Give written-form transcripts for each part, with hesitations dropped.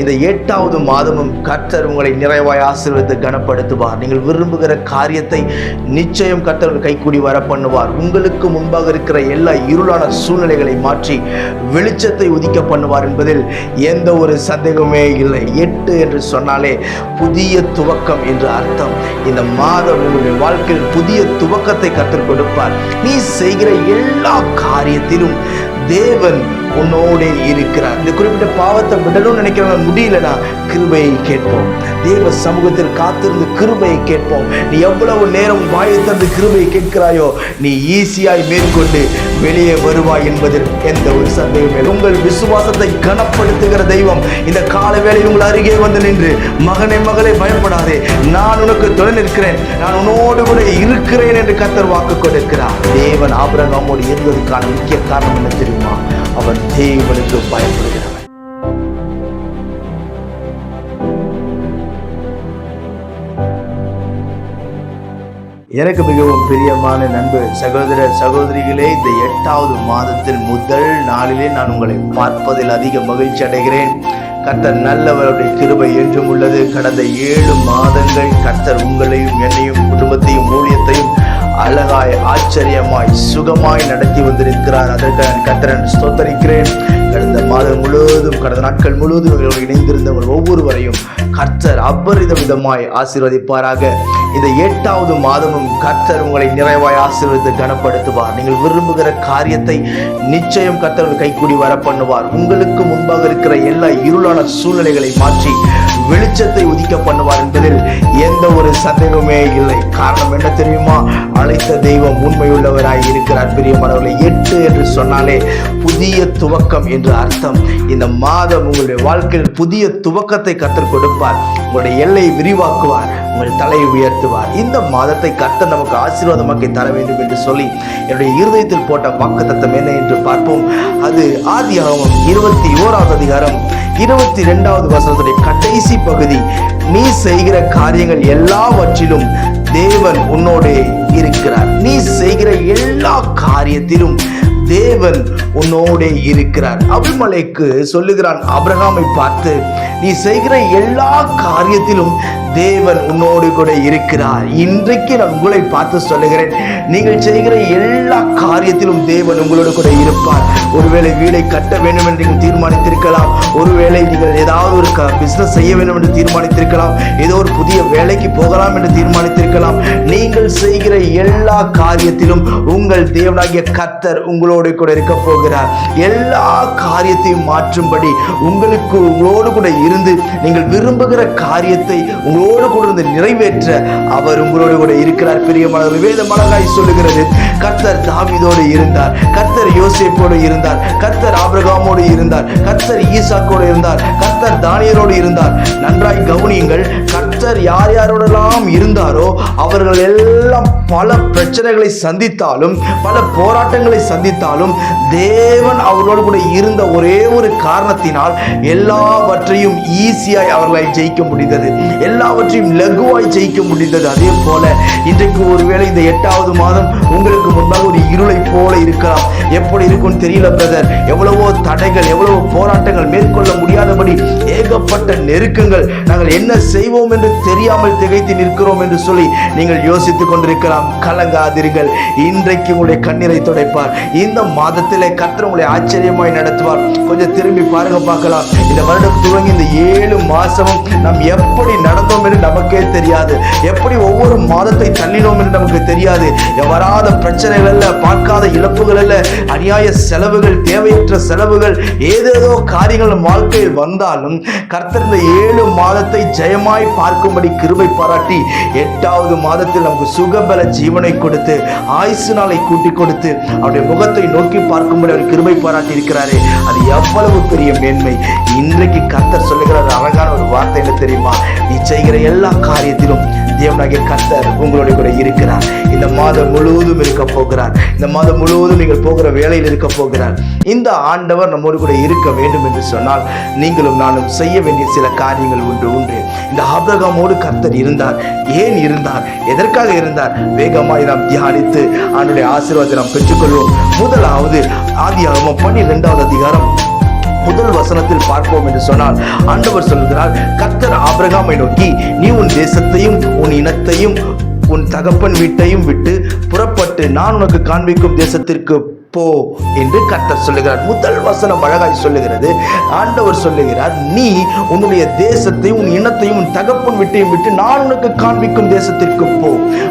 இந்த 8வது மாதமும் கர்த்தர் உங்களை நிறைவாய் ஆசீர்வதித்து கனப்படுத்துவார். நீங்கள் விரும்புகிற காரியத்தை நிச்சயம் கர்த்தர் கைக்கூடி வர பண்ணுவார். உங்களுக்கு முன்பாக இருக்கிற எல்லா இருளான சூழ்நிலைகளை மாற்றி வெளிச்சத்தை உதிக்க பண்ணுவார் என்பதில் எந்த ஒரு சந்தேகமே இல்லை. 8 என்று சொன்னாலே புதிய துவக்கம் என்று அர்த்தம். இந்த மாதம் உங்களுடைய வாழ்க்கையில் புதிய துவக்கத்தை கர்த்தர் கொடுப்பார். நீ செய்கிற எல்லா காரியத்திலும் தேவன் உன்னோடே இருக்கிறார். இந்த குறிப்பிட்ட பாவத்தை விடணும்னு நினைக்கிறவங்க முடியலனா கிருபையை கேட்போம். தேவ சமூகத்தில் காத்திருந்து கிருபையை கேட்போம். நீ எவ்வளவு நேரம் வாயை தந்து கிருபையை கேட்கிறாயோ நீ ஈஸியாய் மேற்கொண்டு வெளியே வருவாய் என்பதில் எந்த ஒரு சந்தேகமே. உங்கள் விசுவாசத்தை கனப்படுத்துகிற தெய்வம் இந்த கால வேளையில் உங்கள் அருகே வந்து நின்று, மகனே மகளே பயப்படாதே, நான் உனக்கு துணை நிற்கிறேன், நான் உன்னோடு கூட இருக்கிறேன் என்று கர்த்தர் வாக்கு கொடுக்கிறார். தேவன் ஆபிரகாமோடு இருந்ததுக்கான முக்கிய காரணம் என்ன தெரியுமா? அவன் தேவனுக்கு பயப்படுகிறவன். எனக்கு மிகவும் பிரியமான நண்பர் சகோதர சகோதரிகளே, இந்த 8வது மாதத்தின் முதல் நாளிலே நான் உங்களை பார்ப்பதில் அதிக மகிழ்ச்சி அடைகிறேன். கர்த்தர் நல்லவருடைய கிருபை என்றும் உள்ளது. கடந்த 7 மாதங்கள் கர்த்தர் உங்களையும் என்னையும் குடும்பத்தையும் ஊழியத்தையும் அழகாய் ஆச்சரியமாய் சுகமாய் நடத்தி வந்திருக்கிறார். அதற்கு நான் கர்த்தரை ஸ்தோத்தரிக்கிறேன். கடந்த மாதம் முழுவதும் கடந்த நாட்கள் முழுவதும் இவர்களோடு இணைந்திருந்தவர்கள் ஒவ்வொருவரையும் கர்த்தர் அபரித விதமாய் ஆசீர்வதிப்பாராக. இந்த 8வது மாதமும் கர்த்தர் உங்களை நிறைவாய் ஆசீர்வதித்து கனப்படுத்துவார். நீங்கள் விரும்புகிற காரியத்தை நிச்சயம் கர்த்தர் கைக்கூடி வர பண்ணுவார். உங்களுக்கு முன்பாக இருக்கிற எல்லா இருளான சூழ்நிலைகளை மாற்றி வெளிச்சத்தை உதிக்க பண்ணுவார் என்பதில் எந்த ஒரு சந்தேகமே இல்லை. காரணம் என்ன தெரியுமா? அழைத்த தெய்வம் உண்மையுள்ளவராய் இருக்கிறார். பிரியமானவர்களே, 8 என்று சொன்னாலே புதிய துவக்கம் என்று அர்த்தம். இந்த மாதம் உங்களுடைய வாழ்க்கையில் புதிய துவக்கத்தை கர்த்தர் கொடுப்பார். உங்களுடைய எல்லையை விரிவாக்குவார், உங்கள் தலையை உயர்த்துவார். இந்த மாதத்தை கர்த்தர் நமக்கு ஆசீர்வாதமாக்கி தர வேண்டும் என்று சொல்லி என்னுடைய இருதயத்தில் போட்ட வாக்குத்தத்தம் என்ன என்று பார்ப்போம். அது ஆதியாகமம் 21வது அதிகாரம் 22வது வசனத்துடைய கடைசி பகுதி. நீ செய்கிற காரியங்கள் எல்லாவற்றிலும் தேவன் உன்னோடு இருக்கிறார். நீ செய்கிற எல்லா காரியத்திலும் தேவன் உன்னோடே இருக்கிறார். அபிமெலேக்கு சொல்லுகிறான் ஆபிரகாமை பார்த்து, நீ செய்கிற எல்லா காரியத்திலும் தேவன் உன்னோடு கூட இருக்கிறார். இன்றைக்கு நான் உங்களை பார்த்து சொல்லுகிறேன், நீங்கள் செய்கிற எல்லா காரியத்திலும் தேவன் உங்களோடு கூட இருப்பார். ஒருவேளை வீடை கட்ட வேண்டும் என்று நீங்கள் தீர்மானித்திருக்கலாம். ஒருவேளை நீங்கள் ஏதாவது ஒரு பிசினஸ் செய்ய வேண்டும் என்று தீர்மானித்திருக்கலாம். ஏதோ ஒரு புதிய வேலைக்கு போகலாம் என்று தீர்மானித்திருக்கலாம். நீங்கள் செய்கிற எல்லா காரியத்திலும் உங்கள் தேவனாகிய கர்த்தர் உங்களோடு கூட இருக்க போகிறார். எல்லா காரியத்தையும் மாற்றும்படி உங்களோடு கூட இருந்து நீங்கள் விரும்புகிற காரியத்தை உங்களோடு கூட இருந்து நிறைவேற்ற அவர் உங்களோடு கூட இருக்கிறார். பிரியமானவர்களே, வேதம் அழகாய் சொல்லுகிறது, கர்த்தர் தாவீதோடு இருந்தார், கர்த்தர் யோசேப்போடு இருந்தார், கர்த்தர் ஆபிரகாமோடு இருந்தார், கர்த்தர் ஈசாக்கோடு இருந்தார், கர்த்தர் தானியேலோடு இருந்தார். நன்றாய் கவனியுங்கள், கர்த்தர் யார் யாரோடெல்லாம் இருந்தாரோ அவர்கள் எல்லாம் பல பிரச்சனைகளை சந்தித்தாலும் பல போராட்டங்களை சந்தித்தாலும் தேவன் அவர்களோடு கூட இருந்த ஒரே ஒரு காரணத்தினால் எல்லாவற்றையும் ஈஸியாய் அவர்களை ஜெயிக்க முடிந்தது, எல்லாவற்றையும் லகுவாய் ஜெயிக்க முடிந்தது. அதே போல இன்றைக்கு ஒருவேளை இந்த 8வது மாதம் உங்களுக்கு முன்பாக ஒரு இருளை போல இருக்கலாம். எப்படி இருக்கும் தெரியல பிரதர், எவ்வளவோ தடைகள், எவ்வளவோ போராட்டங்கள், மேற்கொள்ள முடியாதபடி ஏகப்பட்ட நெருக்கங்கள், நாங்கள் என்ன செய்வோம் என்று தெரியாமல் திகைத்து நிற்கிறோம் என்று சொல்லி நீங்கள் யோசித்துக் கொண்டிருக்கலாம். கலங்காதீர்கள், இன்றைக்கு உங்களுடைய கண்ணீரை துடைப்பார். இந்த மாதத்திலே கர்த்தர் உங்களை ஆச்சரியமாய் நடத்துவார். கொஞ்சம் திரும்பி பாருங்க பார்க்கலாம். இந்த வருடம் துவங்கி இந்த 7 மாசமும் நாம் எப்படி நடந்தோம் என்று நமக்கே தெரியாது. எப்படி ஒவ்வொரு மாதத்தை தள்ளினோம் என்று நமக்கு தெரியாது. வராத பிரச்சனைகள் அல்ல, பார்க்காத இழப்புகள் அல்ல, அநியாய செலவுகள், தேவையற்ற செலவுகள், ஏதேதோ காரியங்கள் வாழ்க்கையில் வந்தாலும் கர்த்தர் இந்த 7 மாதத்தை ஜெயமாய் பார்க்கும்படி கிருபை பாராட்டி 8வது மாதத்தில் நமக்கு சுகபல ஜீவனை கொடுத்து ஆயுசு நாளை கூட்டி கொடுத்து அவருடைய முகத்தை நோக்கி பார்க்கும்படி அவர் கிருபை பாராட்டி இருக்கிறாரே, அது எவ்வளவு பெரிய மேன்மை. இன்றைக்கு கர்த்தர் சொல்லுகிறார் அழகான ஒரு வார்த்தை என்ன தெரியுமா? நீ செய்கிற எல்லா காரியத்திலும் தேவனாகிய கர்த்தர் உங்களோட கூட இருக்கிறார். இந்த மாதம் முழுவதும் இருக்க போகிறார். இந்த மாதம் முழுவதும் நீங்கள் போகிற வேலையில் இருக்க போகிறார். இந்த ஆண்டவர் நம்மோடு கூட இருக்க வேண்டும் என்று சொன்னால் நீங்களும் நானும் செய்ய வேண்டிய சில காரியங்கள் உண்டு. இந்த ஆபிரகாமோடு கர்த்தர் இருந்தார். ஏன் இருந்தார்? எதற்காக இருந்தார்? வேகமாய் நாம் தியானித்து அவனுடைய ஆசீர்வாதத்தை நாம் பெற்றுக்கொள்வோம். முதலாவது ஆதியாகமம் 12வது அதிகாரம் முதல் வசனத்தில் பார்ப்போம் என்று சொன்னால் ஆண்டவர் சொல்கிறார், கர்த்தர் ஆபிரகாமை நோக்கி, நீ உன் தேசத்தையும் உன் இனத்தையும் உன் தகப்பன் வீட்டையும் விட்டு புறப்பட்டு நான் உனக்கு காண்பிக்கும் தேசத்திற்கு போ என்று கர்த்தர் சொல்லுகிறார். முதல் வசனம் அழகாய் சொல்லுகிறது. ஆண்டவர் சொல்லுகிறார், நீ உன்னுடைய தேசத்தையும் உன் இனத்தையும் உன் தகப்பன் வீட்டையும் விட்டு நான் உனக்கு காண்பிக்கும் தேசத்திற்கு போ.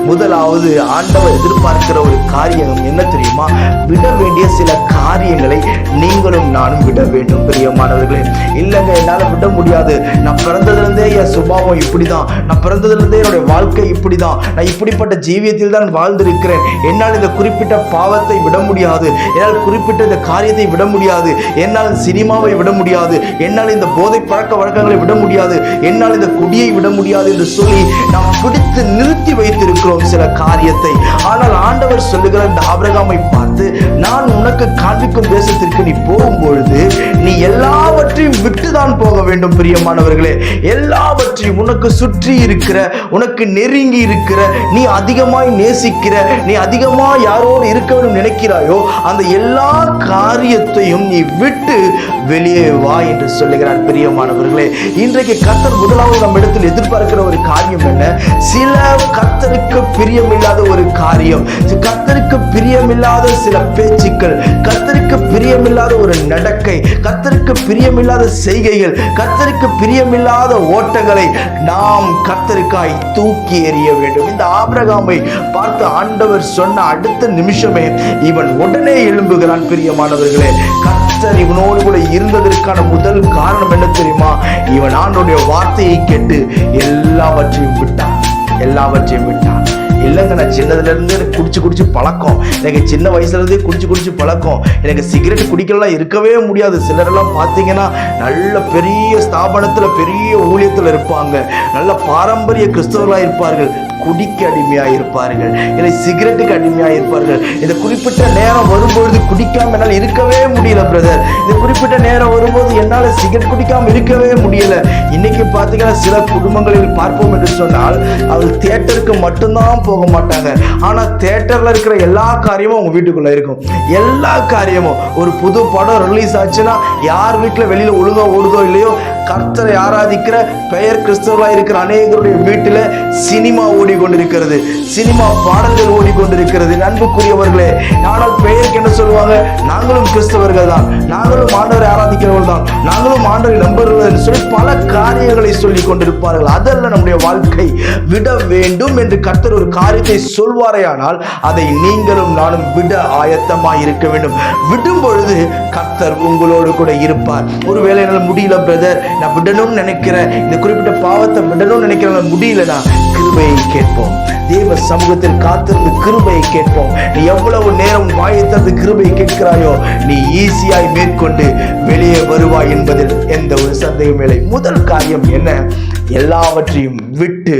முதலாவது ஆண்டவர் எதிர்பார்க்கிற ஒரு காரியம் என்ன தெரியுமா? விட வேண்டிய சில காரியங்களை நீங்களும் நானும் விட வேண்டும். பிரியமானவர்களே, இல்லைங்க என்னால விட முடியாது, நான் பிறந்ததிலிருந்தே என் சுபாவம் இப்படிதான், நான் பிறந்ததிலிருந்தே என்னுடைய வாழ்க்கை இப்படிதான், நான் இப்படிப்பட்ட ஜீவியத்தில் தான் வாழ்ந்திருக்கிறேன், என்னால் இந்த குறிப்பிட்ட பாவத்தை விட முடியாது, என்னால் குறிப்பிட்ட இந்த காரியத்தை விட முடியாது, என்னால் சினிமாவை விட முடியாது, என்னால் இந்த போதை பழக்க வழக்கங்களை விட முடியாது, என்னால் இந்த குடியை விட முடியாது என்று சொல்லி நாம் பிடித்து நிறுத்தி வைத்திருக்கிறோம் சில காரியத்தை. ஆனால் ஆண்டவர் சொல்லுகிற இந்த ஆபிரகாமை பார்த்து, நான் உனக்கு காண்பிக்கும் தேசத்திற்கு நீ போகும்பொழுது நீ எல்லாவற்றையும் விட்டுதான் போக வேண்டும். பிரியமானவர்களே, எல்லாவற்றையும் உனக்கு சுற்றி இருக்கிற, உனக்கு நெருங்கி இருக்கிற, நீ அதிகமாய் நேசிக்கிற, நீ அதிகமாய் யாரோடு இருக்க வேண்டும் நினைக்கிறாயோ அந்த எல்லா காரியத்தையும் நீ விட்டு வெளியே வா என்று சொல்லுகிறார். பிரியமானவர்களே, இன்றைக்கு கர்த்தர் முதலாவது நம்ம இடத்தில் எதிர்பார்க்கிற ஒரு காரியம் என்ன? சில கர்த்தருக்கு பிரியமில்லாத ஒரு காரியம், கர்த்தருக்கு பிரியமில்லாத சில பேச்சுக்கள், கர்த்தருக்கு பிரியமில்லாத ஒரு நடக்கை, கர்த்தருக்கு பிரியமில்லாத செய்கைகள், கர்த்தருக்கு பிரியமில்லாத ஓட்டங்களை நாம் கர்த்தருக்காய் தூக்கி எறிய வேண்டும். இந்த ஆபிரகாமை பார்த்து ஆண்டவர் சொன்ன அடுத்த நிமிஷமே இவன் உடனே எழும்புகிறான். பிரியமானவர்களே, கர்த்தர் இவனோடு கூட இருந்ததற்கான முதல் காரணம் என்ன தெரியுமா? இவன் ஆண்டவருடைய வார்த்தையை கேட்டு எல்லாவற்றையும் விட்டான். இல்லைங்க, நான் சின்னதுல இருந்து குடிச்சு பழக்கம், எனக்கு சின்ன வயசுல இருந்தே குடிச்சு பழக்கம், எனக்கு சிகரெட் குடிக்கலாம் இருக்கவே முடியாது. சிலரெல்லாம் பார்த்தீங்கன்னா நல்ல பெரிய ஸ்தாபனத்துல பெரிய ஊழியத்துல இருப்பாங்க, நல்ல பாரம்பரிய கிறிஸ்தவர்களாக இருப்பார்கள், குடிக்க அடிமையாக இருப்பார்கள், இல்லை சிகரெட்டுக்கு அடிமையாக இருப்பார்கள். இந்த குறிப்பிட்ட நேரம் வரும்பொழுது குடிக்காம என்னால் இருக்கவே முடியல பிரதர், இந்த குறிப்பிட்ட நேரம் வரும்போது என்னால் சிகரெட் குடிக்காம இருக்கவே முடியல. இன்னைக்கு பார்த்தீங்கன்னா சில குடும்பங்களில் பார்ப்போம் என்று சொன்னால் அவள் தியேட்டருக்கு மட்டும்தான் போக மாட்டாங்க, ஆனா தியேட்டர்ல இருக்கிற எல்லா காரியமும் அவங்க வீட்டுக்குள்ள இருக்கும். எல்லா காரியமும், ஒரு புது படம் ரிலீஸ் ஆச்சுன்னா யார் வீட்டுல வெளியில ஒழுங்கா ஓடுதோ இல்லையோ, கர்த்தரை ஆராதிக்கிற பெயர் கிறிஸ்தவர்களாக இருக்கிற அநேகருடைய வீட்டில் சினிமா ஓடிக்கொண்டிருக்கிறது, சினிமா பாடல்கள் ஓடிக்கொண்டிருக்கிறது. அன்புக்குரியவர்களே, ஆனால் பெயருக்கு என்ன சொல்லுவாங்க? நாங்களும் கிறிஸ்தவர்கள் தான், நாங்களும் ஆண்டவரை ஆராதிக்கிறவர்கள் தான், நாங்களும் ஆண்டவரை நம்புகிறவர்கள் என்று சொல்லி பல காரியங்களை சொல்லி கொண்டிருப்பார்கள். அதல்ல நம்முடைய வாழ்க்கை. விட வேண்டும் என்று கர்த்தர் ஒரு காரியத்தை சொல்வாரேயானால் அதை நீங்களும் நானும் விட ஆயத்தமாய் இருக்க வேண்டும். விடும் பொழுது கர்த்தர் உங்களோடு கூட இருப்பார். ஒருவேளை என்னால் முடியல பிரதர், நான் விடணும்னு நினைக்கிறேன், இந்த குறிப்பிட்ட பாவத்தை விடணும்னு நினைக்கிறேன், முடியலனா கிருபையை கேட்போம். தேவ சமூகத்தில் காத்திருந்து கிருபையை கேட்போம். நீ எவ்வளவு நேரம் வாயை திறந்து கிருபையை கேட்கிறாயோ நீ ஈஸியாய் மேற்கொண்டு வெளியே வருவாய் என்பதில் எந்த ஒரு சந்தேகமும் இல்லை. முதல் காரியம் என்ன? எல்லாவற்றையும் விட்டு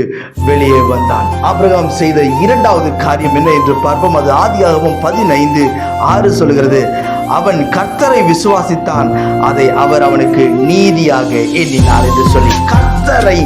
வெளியே வந்தான். ஆபிரகாம் செய்த இரண்டாவது காரியம் என்ன என்று பார்ப்போம். அது ஆதியாகமம் 15:6 சொல்கிறது, அவன் கர்த்தரை விசுவாசித்தான், அதை அவர் அவனுக்கு நீதியாக எண்ணினார் என்று சொல்லி, கர்த்தரை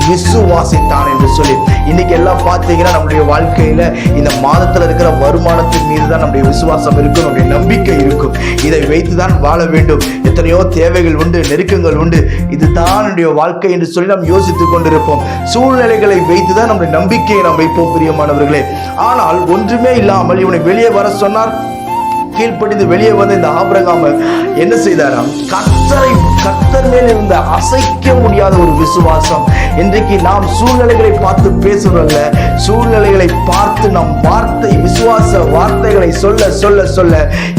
விசுவாசித்தான் என்று சொல்லி. இன்னைக்கு எல்லாம் பார்த்தீங்கன்னா நம்முடைய வாழ்க்கையில இந்த மாதத்துல இருக்கிற வருமானத்தின் மீது தான் நம்முடைய விசுவாசம் இருக்கும், நம்முடைய நம்பிக்கை இருக்கும். இதை வைத்துதான் வாழ வேண்டும். எத்தனையோ தேவைகள் உண்டு, நெருக்கங்கள் உண்டு, இதுதான் என்னுடைய வாழ்க்கை என்று சொல்லி நாம் யோசித்துக் கொண்டிருப்போம். சூழ்நிலைகளை வைத்துதான் நம்முடைய நம்பிக்கையை நாம் வைப்போம். பிரியமானவர்களே, ஆனால் ஒன்றுமே இல்லாமல் இவனை வெளியே வர சொன்னார். கீழ்ப்படிந்து வெளியே வந்த இந்த ஆபிரகாம் என்ன செய்தாராம்? கர்த்தர் மேல் இருந்த அசைக்க முடியாத ஒரு விசுவாசம். இன்றைக்கு நாம் சூழ்நிலைகளை பார்த்து பேசுறோம்ல, சூழ்நிலைகளை பார்த்து நம் விசுவாச வார்த்தைகளை சொல்ல சொல்ல சொல்ல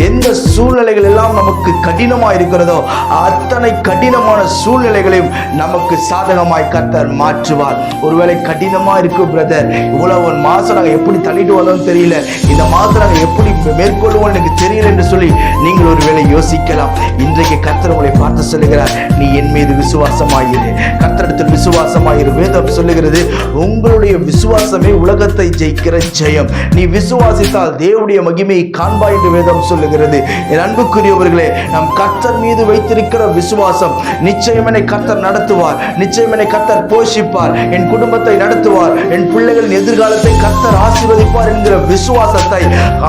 எந்த சூழ்நிலைகள் எல்லாம் நமக்கு கடினமா இருக்கிறதோ அத்தனை கடினமான சூழ்நிலைகளையும் நமக்கு சாதகமாய் கர்த்தர் மாற்றுவார். ஒருவேளை கடினமா இருக்கு பிரதர், இவ்வளவு மாசம் நாங்க எப்படி தள்ளிட்டு வந்தோம் தெரியல, இந்த மாதம் நாங்க எப்படி மேற்கொள்வோம் எனக்கு தெரியல என்று சொல்லி நீங்கள் ஒருவேளை யோசிக்கலாம். இன்றைக்கு கர்த்தர் உங்களை பார்த்து சொல்லுகிறார், நீ என் மீது விசுவாசமாயிரு, கர்த்தரிடத்தில் விசுவாசமாயிரு. வேதம் சொல்லுகிறது, உங்களுடைய விசுவாசமே உலகத்தை ஜெயிக்கிற ஜெயம். நீ விசுவாசித்தால் தேவனுடைய மகிமையை காண்பாய் என்று வேதம் சொல்லுகிறது. என் அன்புக்குரியவர்களே, நம் கர்த்தர் மீது வைத்திருக்கிற விசுவாசம் நிச்சயம் என்னை கர்த்தர் நடத்துவார், நிச்சயம் என்னை கர்த்தர் போஷிப்பார், என் குடும்பத்தை நடத்துவார், என் பிள்ளைகளின் எதிர்காலத்தை கர்த்தர் ஆசீர்வதிப்பார் என்கிற விசுவாசத்தை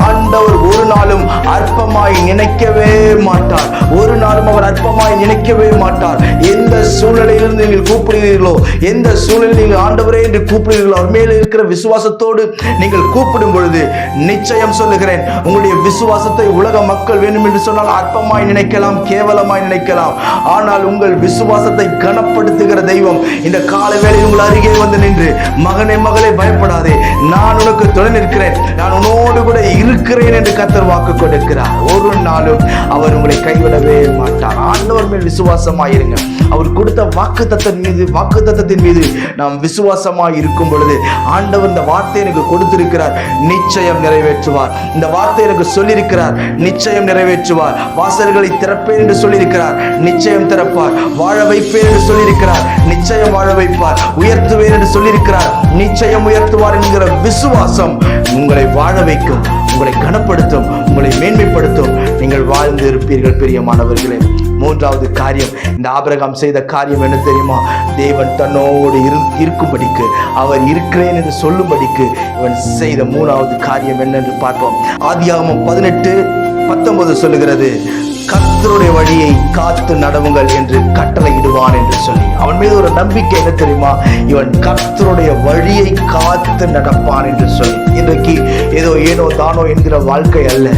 ஆண்டவர் ஒரு நாளும் அற்பமாய் நினைக்கவே மாட்டார். ஒரு நாளும் அவர் அற்பமாய் நினைக்கவே மாட்டார். எந்த சூழ்நிலையிலிருந்து நீங்கள் கூப்பிடுகிறீர்களோ, எந்த சூழ்நிலையில் நீங்கள் ஆண்டவரே என்று கூப்பிடுகிறீர்களோ, அவர் மேலே இருக்கிற விசுவாசத்தோடு நீங்கள் கூப்பிடும் பொழுது நிச்சயம் சொல்லுகிறேன், உங்களுடைய விசுவாசத்தை உலக மக்கள் வேண்டும் என்று சொன்னால் அற்பமாய் நினைக்கலாம், கேவலமாய் நினைக்கலாம். ஆனால் உங்கள் விசுவாசத்தை கனப்படுத்துகிற தெய்வம் இந்த கால வேளையில் உங்கள் அருகே வந்து நின்று, மகனே மகளே பயப்படாதே, நான் உனக்கு துணை நிற்கிறேன், நான் உன்னோடு கூட இருக்கிறேன் என்று கர்த்தர் வாக்கு கொடுக்கிறார். ஒரு நாளும் அவர் உங்களை கைவிடவே மாட்டார். ஆண்டவர் மேல் விசுவாசமாயிருங்க. அவர் கொடுத்த வாக்குத்தத்தத்தின் மீது நாம் விசுவாசமாய் இருக்கும் பொழுது, ஆண்டவர் இந்த வார்த்தை எனக்கு கொடுத்திருக்கிறார், நிச்சயம் நிறைவேற்றுவார். இந்த வார்த்தை எனக்கு சொல்லியிருக்கிறார், நிச்சயம் நிறைவேற்றுவார். வாசல்களை திறப்பேன் என்று சொல்லியிருக்கிறார், நிச்சயம் திறப்பார். வாழ வைப்பேன் என்று சொல்லியிருக்கிறார், நிச்சயம் வாழ வைப்பார். உயர்த்துவேன் என்று சொல்லியிருக்கிறார், நிச்சயம் உயர்த்துவார் என்கிற விசுவாசம் உங்களை வாழ வைக்கும், உங்களை கனப்படுத்தும், உங்களை மேன்மைப்படுத்தும். நீங்கள் வாழ்ந்து இருப்பீர்கள் பிரியமானவர்களே. மூன்றாவது காரியம், இந்த ஆபிரகாம் செய்த காரியம் என்ன தெரியுமா? தேவன் தன்னோடு இருக்கும்படிக்கு, அவர் இருக்கிறேன் என்று சொல்லும்படிக்கு இவன் செய்த மூணாவது காரியம் என்னென்று பார்ப்போம். ஆதியாகமம் 18:19 சொல்லுகிறது, கர்த்தருடைய வழியை காத்து நடவுங்கள் என்று கட்டளையிடுவான் என்று சொல்லி. அவன் மீது ஒரு நம்பிக்கை என்ன தெரியுமா? இவன் கர்த்தருடைய வழியை காத்து நடப்பான் என்று சொல்லி. இன்றைக்கு ஏனோ தானோ என்கிற வாழ்க்கை அல்ல,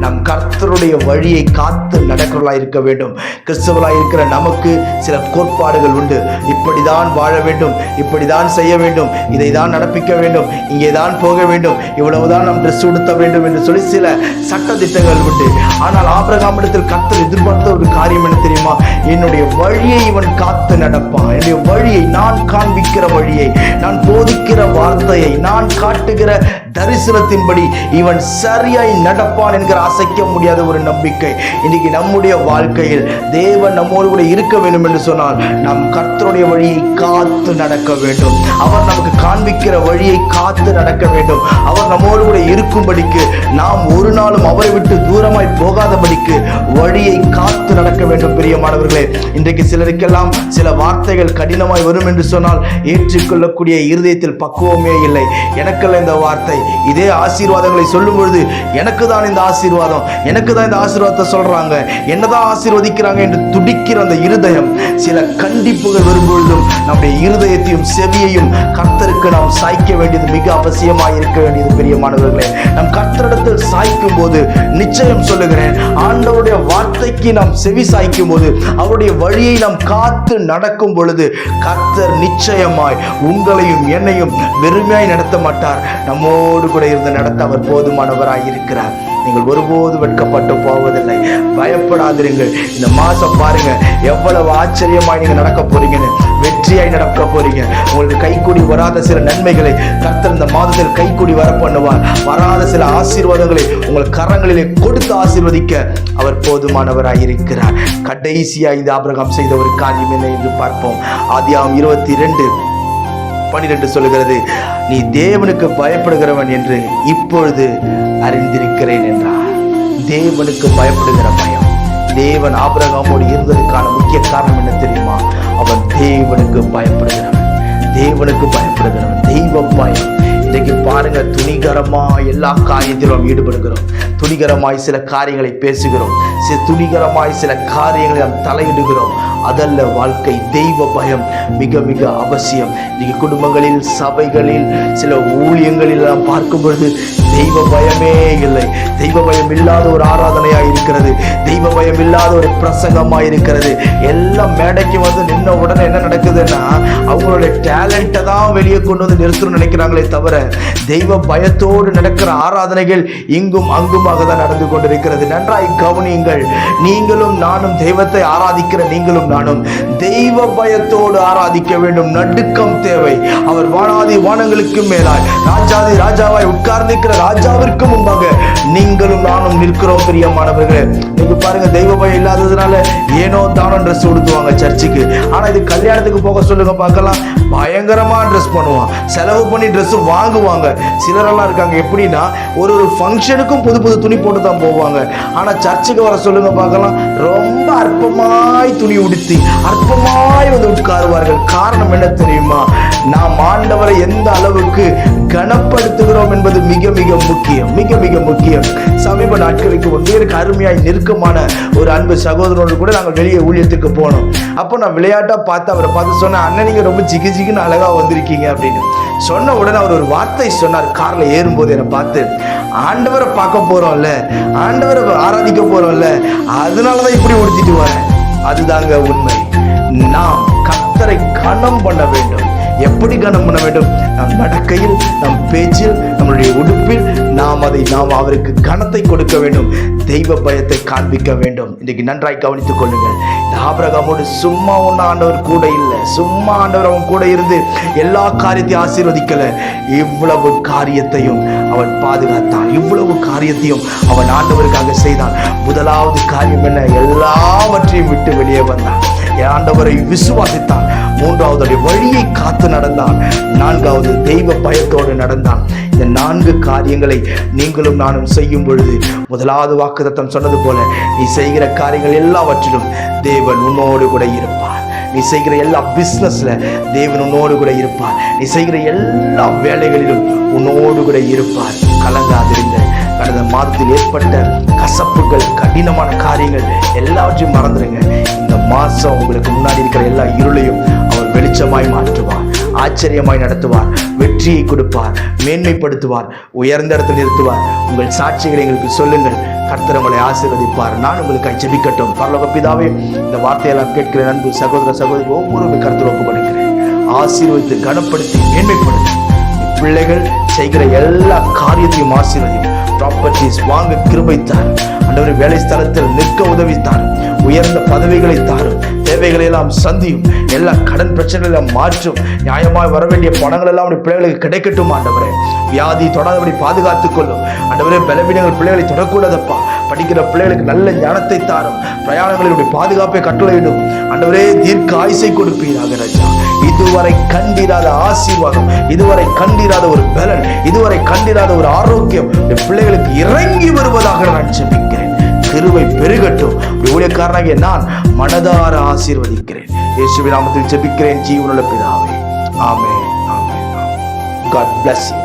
நம் கர்த்தருடைய வழியை காத்து நடக்கிறவர்களாய் இருக்க வேண்டும். கிறிஸ்தவர்களாய் இருக்கிற நமக்கு சில கோட்பாடுகள் உண்டு. இப்படிதான் வாழ வேண்டும், இப்படிதான் செய்ய வேண்டும், இதை தான் நடப்பிக்க வேண்டும், இங்கே தான் போக வேண்டும், இவ்வளவுதான் நாம் ட்ரெஸ் உடுத்த வேண்டும் என்று சொல்லி சில சட்ட திட்டங்கள் உண்டு. ஆனால் ஆபிரகாமிடத்தில் கர்த்தர் எதிர்பார்த்த ஒரு காரியம் என்ன தெரியுமா? என்னுடைய வழியை இவன் காத்து நடப்பான். என்னுடைய வழியை, நான் காண்பிக்கிற வழியை, நான் போதிக்கிற வார்த்தையை, நான் காட்டுகிற தரிசனத்தின்படி இவன் சரியாய் நடப்பான் என்கிற அசைக்க முடியாத ஒரு நம்பிக்கை. இன்னைக்கு நம்முடைய வாழ்க்கையில் தேவன் நம்மோடு கூட இருக்க வேண்டும் என்று சொன்னால் நாம் கர்த்தருடைய வழியை காத்து நடக்க வேண்டும். அவர் நமக்கு காண்பிக்கிற வழியை காத்து நடக்க வேண்டும். அவர் நம்மோடு கூட இருக்கும்படிக்கு, நாம் ஒரு நாளும் அவரை விட்டு தூரமாய் போகாதபடிக்கு வழியை காத்து நடக்க வேண்டும். பிரியமானவர்களே, இன்றைக்கு சிலருக்கெல்லாம் சில வார்த்தைகள் கடினமாய் வரும் என்று சொன்னால் ஏற்றுக்கொள்ளக்கூடிய இருதயத்தில் பக்குவமே இல்லை. எனக்கெல்லாம் இந்த வார்த்தை, இதே ஆசீர்வாதங்களை சொல்லும் பொழுது எனக்கு தான் இந்த ஆசீர்வாதம், எனக்கு தான் இந்த ஆசீர்வாதத்தை சொல்றாங்க, என்னதான் ஆசீர்வதிக்கிறாங்க என்று துடிக்கிற அந்த இருதயம், சில கண்டிப்புகள் வரும்பொழுதும் நம்முடைய இருதயத்தையும் செவியையும் கர்த்தருக்கு நாம் சாய்க்க வேண்டியது மிக அவசியமாக இருக்க வேண்டியது. பிரியமானவர்களே, நம் கர்த்தரிடத்தில் சாய்க்கும் போது நிச்சயம் சொல்லுகிறேன், ஆண்டவருடைய வார்த்தைக்கு நாம் செவி சாய்க்கும் போது, அவருடைய வழியை நாம் காத்து நடக்கும் பொழுது கர்த்தர் நிச்சயமாய் உங்களையும் என்னையும் வெறுமையாய் நடத்த மாட்டார். நம்மோடு கூட இருந்து நடத்த அவர் போதுமானவராய் இருக்கிறார். நீங்கள் ஒருபோது வெட்கப்பட்டு போவதில்லை. பயப்படாதிருங்கள். இந்த மாசம் பாருங்க எவ்வளவு ஆச்சரியமாய் நீங்க நடக்க போறீங்கன்னு, வெற்றியாய் நடக்க போறீங்க. உங்களுக்கு கைக்கூடி வராத சில நன்மைகளை கர்த்தர் இந்த மாதத்தில் கைக்கூடி வர பண்ணுவார். வராத சில ஆசீர்வாதங்களை உங்கள் கரங்களிலே கொடுத்து ஆசீர்வதிக்க அவர் போதுமானவராய் இருக்கிறார். கடைசியா இந்த ஆபிரகாம் செய்த ஒரு காரியம் என்ன என்று பார்ப்போம். ஆதியாகமம் 22:12 சொல்லுகிறது, நீ தேவனுக்கு பயப்படுகிறவன் என்று இப்பொழுது அறிந்திருக்கிறேன் என்றார். தேவனுக்கு பயப்படுகிற பயம். தேவன் ஆபிரகாமோடு இருந்ததுக்கான முக்கிய காரணம் என்ன தெரியுமா? அவன் தேவனுக்கு பயப்படுகிறவன், தேவனுக்கு பயப்படுகிறவன். தெய்வ பயம். இன்றைக்கு பாருங்க, துணிகரமாய் எல்லா காரியத்திலும் ஈடுபடுகிறோம், துணிகரமாய் சில காரியங்களை பேசுகிறோம், துணிகரமாய் சில காரியங்களை நாம் தலையிடுகிறோம். அதல்ல வாழ்க்கை. தெய்வ பயம் மிக மிக அவசியம். இன்னைக்கு குடும்பங்களில், சபைகளில், சில ஊழியங்களில் நாம் பார்க்கும் பொழுது தெய்வ பயமே இல்லை. தெய்வ பயம் இல்லாத ஒரு ஆராதனையாக இருக்கிறது, தெய்வ பயம் இல்லாத ஒரு பிரசங்கமாக இருக்கிறது. எல்லாம் மேடைக்கு வந்து நின்ன உடனே என்ன நடக்குதுன்னா, அவங்களுடைய டேலண்ட்டை தான் வெளியே கொண்டு வந்து நிறுத்தணும்னு நினைக்கிறாங்களே தவிர, தெய்வ பயத்தோடு நடக்கிற ஆராதனைகள் இங்கும் அங்குமாக தான் நடந்து கொண்டிருக்கிறது. நன்றாய் கவனியுங்கள். நீங்களும் நானும் தெய்வத்தை ஆராதிக்கிற நீங்களும் நானும் தெய்வ பயத்தோடு ஆராதிக்க வேண்டும். நடுக்கம் தேவை. அவர் வானாதி வானங்களுக்கு மேலாய் ராஜாதி ராஜாவாய் உட்கார்ந்திருக்கிற ராஜாவிற்கு முன்பாக நீங்களும் நானும் நிற்கிறோம். பிரியமானவர்களே, நீங்க பாருங்க, தெய்வ பயம் இல்லாததுனால ஏனோ தானோ ட்ரெஸ் உடுத்துவாங்க சர்ச்சுக்கு. ஆனா இது கல்யாணத்துக்கு போக சொல்லுங்க பார்க்கலாம், பயங்கரமா ட்ரெஸ் பண்ணுவான், செலவு பண்ணி ட்ரெஸ் வாங்குவாங்க. சிலரெல்லாம் இருக்காங்க எப்படின்னா, ஒரு ஃபங்க்ஷனுக்கும் புது புது துணி போட்டு தான் போவாங்க. ஆனா சர்ச்சுக்கு வர சொல்லுங்க பார்க்கலாம், ரொம்ப அற்பமாய் துணி உடுத்தி அற்பமாய் வந்து உட்காருவார்கள். காரணம் என்ன தெரியுமா? நாம் ஆண்டவரை எந்த அளவுக்கு கனப்படுத்துகிறோம் என்பது மிக மிக முக்கியம், மிக மிக முக்கியம். சமீப நாட்களுக்கு முன்பு எனக்கு அருமையாய் நெருக்கமான ஒரு அன்பு சகோதரனோடு கூட நாங்கள் வெளியே ஊழியத்துக்கு போனோம். அப்போ நான் விளையாட்டா பார்த்து அவரை பார்த்து சொன்னேன், அண்ணன் நீங்க ரொம்ப ஜிகு ஜிகுன்னு அழகா வந்திருக்கீங்க அப்படின்னு சொன்ன உடனே அவர் ஒரு வார்த்தை சொன்னார். கார்ல ஏறும்போது என்னை பார்த்து, ஆண்டவரை பார்க்க போறோம்ல, ஆண்டவரை ஆராதிக்க போறோம்ல, அதனாலதான் இப்படி உடுத்திட்டு வரேன். அதுதாங்க உண்மை. நாம் கர்த்தரை கனம் பண்ண வேண்டும். எப்படி கனம் பண்ண வேண்டும்? நம் நடக்கையில், நம் பேச்சில், நம்மளுடைய உடுப்பில் நாம் அவருக்கு கனத்தை கொடுக்க வேண்டும். தெய்வ பயத்தை காண்பிக்க வேண்டும். இன்றைக்கு நன்றாய் கவனித்துக் கொள்ளுங்கள். இந்த ஆபிரகாமோடு சும்மா ஒன்னும் ஆண்டவர் கூட இல்லை. சும்மா ஆண்டவர் அவன் கூட இருந்து எல்லா காரியத்தையும் ஆசீர்வதிக்கல. இவ்வளவு காரியத்தையும் அவன் பாதுகாத்தான். இவ்வளவு காரியத்தையும் அவன் ஆண்டவருக்காக செய்தான். முதலாவது காரியம் என்ன? எல்லாவற்றையும் விட்டு வெளியே வந்தான். ஆண்டவரை விசுவாசித்தான். மூன்றாவது வழியை காத்து நடந்தான். நான்காவது தெய்வ பயத்தோடு நடந்தான். இந்த 4 காரியங்களை நீங்களும் நானும் செய்யும் பொழுது, முதலாவது வாக்குத்தத்தம் சொன்னது போல, நீ செய்கிற காரியங்கள் எல்லாவற்றிலும் தேவன் உன்னோடு கூட இருப்பார். நீ செய்கிற எல்லா பிசினஸ்ல தேவன் உன்னோடு கூட இருப்பார். நீ செய்கிற எல்லா வேலைகளிலும் உன்னோடு கூட இருப்பார். கலங்காதிருங்க. கடந்த மாதத்தில் ஏற்பட்ட கசப்புகள், கடினமான காரியங்கள் எல்லாவற்றையும் மறந்துடுங்க. இந்த மாசம் உங்களுக்கு முன்னாடி இருக்கிற எல்லா இருளையும் அவர் வெளிச்சமாய் மாற்றுவார். ஆச்சரியமாய் நடத்துவார். வெற்றியை கொடுப்பார். மேன்மைப்படுத்துவார். உயர்ந்த இடத்தில் நிறுத்துவார். உங்கள் சாட்சிகளை எங்களுக்கு சொல்லுங்கள். கர்த்தர் உங்களை ஆசீர்வதிப்பார். நான் உங்களுக்கு ஜெபிக்கட்டும். பரலோக பிதாவே, இந்த வார்த்தையெல்லாம் கேட்கிற அன்பு சகோதர சகோதரி ஒவ்வொருவரும் கர்த்தர் ஒப்புக் கொடுக்கிறேன். ஆசீர்வதித்து கனப்படுத்தி மேன்மைப்படுத்தி பிள்ளைகள் செய்கிற எல்லா காரியத்தையும் ஆசீர்வதியும். ப்ராப்பர்ட்டிஸ் வாங்க கிருபை தாரும். ஆண்டவரே, வேலை ஸ்தலத்தில் நிற்க உதவி தாரும். உயர்ந்த பதவிகளை தாரும். தேவைகளை எல்லாம் சந்தியும். எல்லா கடன் பிரச்சனைகளை மாற்றும். நியாயமாய் வர வேண்டிய பணங்கள் எல்லாம் பிள்ளைகளுக்கு கிடைக்கட்டும். ஆண்டவரே, வியாதி தொடாதபடி பாதுகாத்துக் கொள்ளும். ஆண்டவரே, பலவீனங்கள் பிள்ளைகளை தொடக்கூடாதப்பா. படிக்கிற பிள்ளைகளுக்கு நல்ல ஞானத்தை தாரும். பிரயாணங்களினுடைய பாதுகாப்பை கட்டளையிடும். ஆண்டவரே, தீர்க்க ஆயுசை கொடுப்பீராக ராஜா. இதுவரை கண்டிராத ஆசீர்வாதம், இதுவரை கண்டிராத ஒரு பலன், இதுவரை கண்டிராத ஒரு ஆரோக்கியம் பிள்ளைகளுக்கு இறங்கி வருவதாக நான் ஜெபிக்கிறேன். கிருபை பெருகட்டும். ஊழியக்காரனாகிய நான் மனதார ஆசீர்வதிக்கிறேன். இயேசுவின் நாமத்தில் ஜெபிக்கிறேன் ஜீவனுள்ள பிதாவே. ஆமென். ஆமென். God bless you.